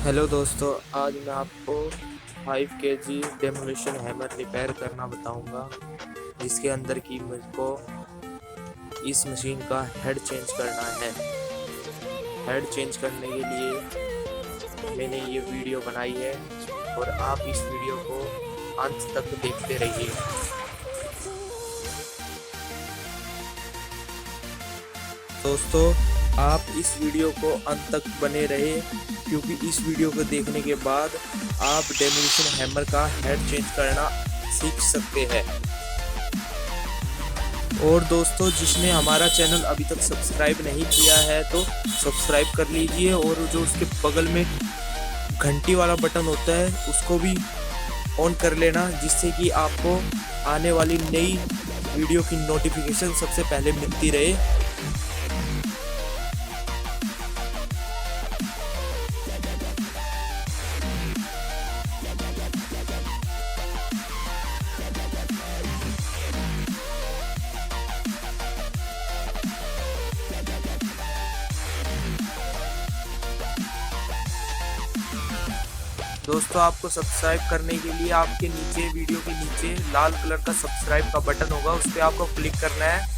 Hello दोस्तों, आज मैं आपको 5 केजी डेमोलिशन हैमर रिपेयर करना बताऊंगा, जिसके अंदर की मुझको इस मशीन का हेड चेंज करना है। हेड चेंज करने के लिए मैंने ये वीडियो बनाई है और आप इस वीडियो को अंत तक देखते रहिए। दोस्तों, आप इस वीडियो को अंत तक बने रहे, क्योंकि इस वीडियो को देखने के बाद आप डेमोलिशन हैमर का हेड चेंज करना सीख सकते हैं। और दोस्तों, जिसने हमारा चैनल अभी तक सब्सक्राइब नहीं किया है तो सब्सक्राइब कर लीजिए, और जो उसके बगल में घंटी वाला बटन होता है उसको भी ऑन कर लेना, जिससे कि आपको आने वाली नई वीडियो की नोटिफिकेशन सबसे पहले मिलती रहे। दोस्तों, आपको सब्सक्राइब करने के लिए आपके नीचे वीडियो के नीचे लाल कलर का सब्सक्राइब का बटन होगा, उस पर आपको क्लिक करना है।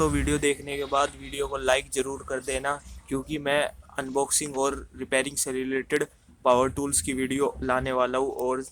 दोस्तों वीडियो देखने के बाद वीडियो को लाइक ज़रूर कर देना, क्योंकि मैं अनबॉक्सिंग और रिपेयरिंग से रिलेटेड पावर टूल्स की वीडियो लाने वाला हूँ और